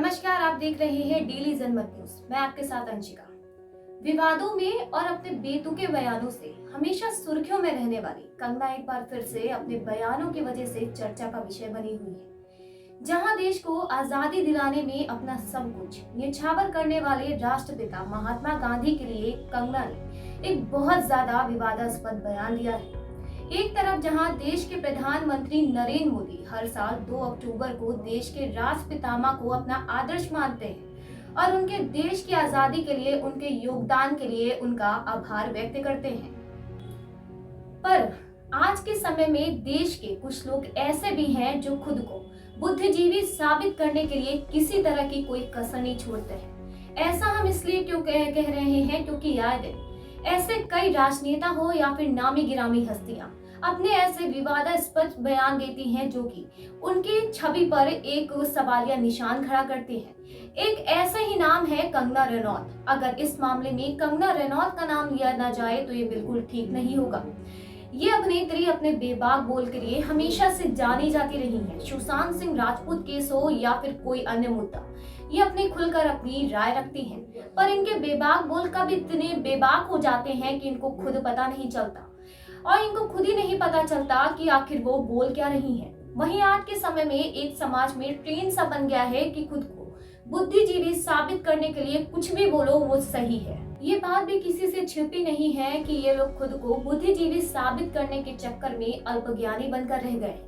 नमस्कार, आप देख रहे हैं डेली जनमत न्यूज। मैं आपके साथ अंशिका। विवादों में और अपने बेतुके बयानों से हमेशा सुर्खियों में रहने वाली कंगना एक बार फिर से अपने बयानों की वजह से चर्चा का विषय बनी हुई है। जहां देश को आजादी दिलाने में अपना सब कुछ न्यौछावर करने वाले राष्ट्रपिता महात्मा गांधी के लिए कंगना ने एक बहुत ज्यादा विवादास्पद बयान दिया है। एक तरफ जहां देश के प्रधानमंत्री नरेंद्र मोदी हर साल 2 अक्टूबर को देश के राष्ट्रपितामह को अपना आदर्श मानते हैं और उनके देश की आजादी के लिए उनके योगदान के लिए उनका आभार व्यक्त करते हैं, पर आज के समय में देश के कुछ लोग ऐसे भी हैं जो खुद को बुद्धिजीवी साबित करने के लिए किसी तरह की कोई कसर नहीं छोड़ते हैं। ऐसा हम इसलिए क्यों कह रहे हैं क्योंकि आए दिन ऐसे कई राजनेता हो या फिर नामी गिरामी हस्तियां अपने ऐसे विवादास्पद बयान देती हैं जो कि उनकी छवि पर एक सवालिया निशान खड़ा करते हैं। एक ऐसा ही नाम है कंगना रनौत। अगर इस मामले में कंगना रनौत का नाम लिया ना जाए तो ये बिल्कुल ठीक नहीं होगा। ये अभिनेत्री अपने बेबाक बोल के लिए हमेशा से जानी जाती रही है। सुशांत सिंह राजपूत केस हो या फिर कोई अन्य मुद्दा, ये अपनी खुलकर अपनी राय रखती हैं, पर इनके बेबाक बोल कब इतने बेबाक हो जाते हैं कि इनको खुद पता नहीं चलता और इनको खुद ही नहीं पता चलता कि आखिर वो बोल क्या रही हैं। वहीं आज के समय में एक समाज में ट्रेंड सा बन गया है कि खुद को बुद्धिजीवी साबित करने के लिए कुछ भी बोलो वो सही है। ये बात भी किसी से छिपी नहीं है कि ये लोग खुद को बुद्धिजीवी साबित करने के चक्कर में अल्पज्ञानी बनकर रह गए।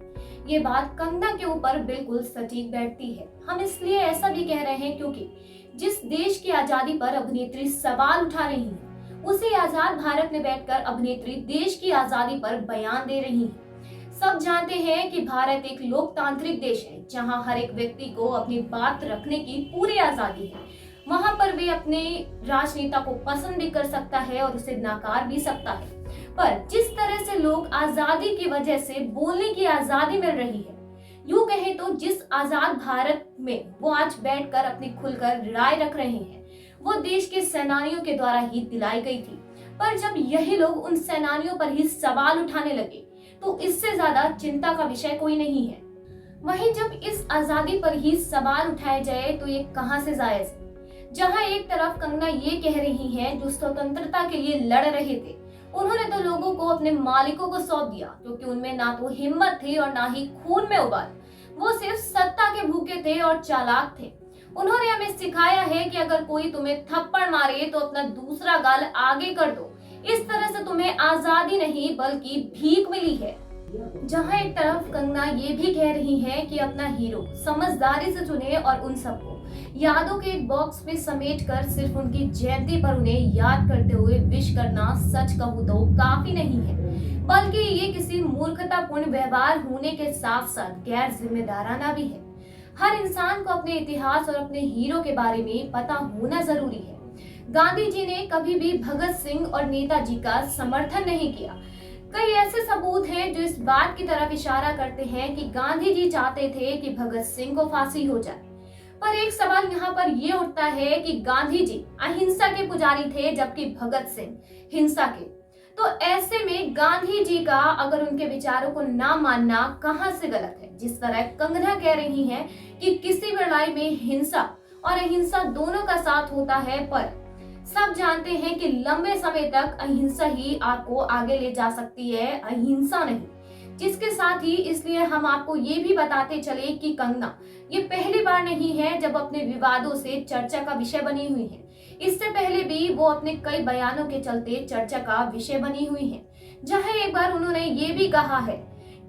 ये बात कंगना के ऊपर बिल्कुल सटीक बैठती है। हम इसलिए ऐसा भी कह रहे हैं क्योंकि जिस देश की आजादी पर अभिनेत्री सवाल उठा रही है, उसी आजाद भारत में बैठकर अभिनेत्री देश की आजादी पर बयान दे रही है। सब जानते हैं कि भारत एक लोकतांत्रिक देश है जहां हर एक व्यक्ति को अपनी बात रखने की पूरी आजादी है। वहां पर वे अपने राजनेता को पसंद भी कर सकता है और उसे नकार भी सकता है, पर जिस तरह से लोग आजादी की वजह से बोलने की आजादी मिल रही है, यूं कहे तो जिस आजाद भारत में वो आज बैठकर अपनी खुलकर राय रख रहे हैं, वो देश के सेनानियों के द्वारा ही दिलाई गई थी। पर जब यही लोग उन सेनानियों पर ही सवाल उठाने लगे तो इससे ज्यादा चिंता का विषय कोई नहीं है। वहीं जब इस आजादी पर ही सवाल उठाए जाए तो ये कहां से जायज है। जहां एक तरफ कंगना ये कह रही हैं जो स्वतंत्रता के लिए लड़ रहे थे, उन्होंने तो लोगों को अपने मालिकों को सौंप दिया क्योंकि उनमें ना तो हिम्मत थी और ना ही खून में उबाल। वो सिर्फ सत्ता के भूखे थे और चालाक थे। उन्होंने हमें सिखाया है कि अगर कोई तुम्हें थप्पड़ मारे तो अपना दूसरा गाल आगे कर दो। इस तरह से तुम्हें आजादी नहीं बल्कि भीख मिली है। जहां एक तरफ कंगना ये भी कह रही है कि अपना हीरो समझदारी से चुने और उन सबको यादों के एक बॉक्स में समेटकर सिर्फ उनकी जयंती पर उन्हें याद करते हुए विश करना, सच कहूं तो काफी नहीं है, बल्कि ये किसी मूर्खतापूर्ण व्यवहार होने के साथ साथ गैर जिम्मेदाराना भी है। हर इंसान को अपने इतिहास और अपने हीरो के बारे में पता होना जरूरी है। गांधी जी ने कभी भी भगत सिंह और नेताजी का समर्थन नहीं किया। कई ऐसे सबूत हैं जो इस बात की तरफ इशारा करते हैं कि गांधी जी चाहते थे कि भगत सिंह को फांसी हो जाए। पर एक सवाल यहाँ पर ये उठता है कि गांधी जी अहिंसा के पुजारी थे जबकि भगत सिंह हिंसा के। तो ऐसे में गांधी जी का अगर उनके विचारों को ना मानना कहां से गलत है। जिस तरह कंगना कह रही हैं कि किसी भी लड़ाई में हिंसा और अहिंसा दोनों का साथ होता है, पर सब जानते हैं कि लंबे समय तक अहिंसा ही आपको आगे ले जा सकती है, अहिंसा नहीं। जिसके साथ ही इसलिए हम आपको ये भी बताते चले कि कंगना ये पहली बार नहीं है जब अपने विवादों से चर्चा का विषय बनी हुई है। इससे पहले भी वो अपने कई बयानों के चलते चर्चा का विषय बनी हुई है। जहां एक बार उन्होंने ये भी कहा है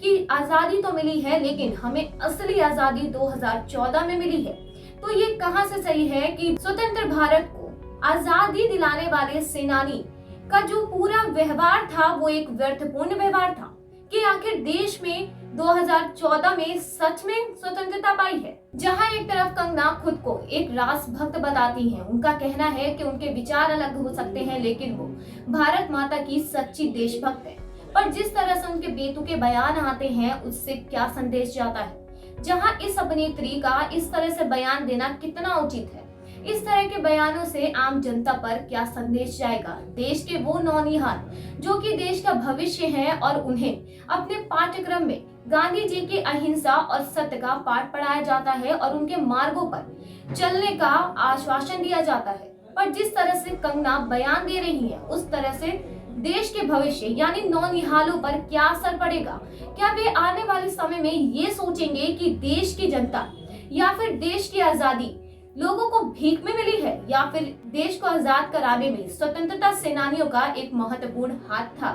कि आजादी तो मिली है लेकिन हमें असली आजादी 2014 में मिली है। तो ये कहां से सही है कि स्वतंत्र भारत को आजादी दिलाने वाले सेनानी का जो पूरा व्यवहार था वो एक व्यर्थपूर्ण व्यवहार था, कि आखिर देश में 2014 में सच में स्वतंत्रता पाई है। जहां एक तरफ कंगना खुद को एक राष्ट्रभक्त बताती हैं, उनका कहना है कि उनके विचार अलग हो सकते हैं लेकिन वो भारत माता की सच्ची देशभक्त है, पर जिस तरह से उनके बेतुके बयान आते हैं उससे क्या संदेश जाता है। जहां इस अभिनेत्री का इस तरह से बयान देना कितना उचित है, इस तरह के बयानों से आम जनता पर क्या संदेश जाएगा। देश के वो नौनिहाल जो कि देश का भविष्य है और उन्हें अपने पाठ्यक्रम में गांधी जी की अहिंसा और सत्य का पाठ पढ़ाया जाता है और उनके मार्गों पर चलने का आश्वासन दिया जाता है। पर जिस तरह से कंगना बयान दे रही है, उस तरह से देश के भविष्य यानी नौनिहालों पर क्या असर पड़ेगा? क्या वे आने वाले समय में ये सोचेंगे कि देश की जनता या फिर देश की आजादी लोगों को भीख में मिली है, या फिर देश को आजाद कराने में स्वतंत्रता सेनानियों का एक महत्वपूर्ण हाथ था?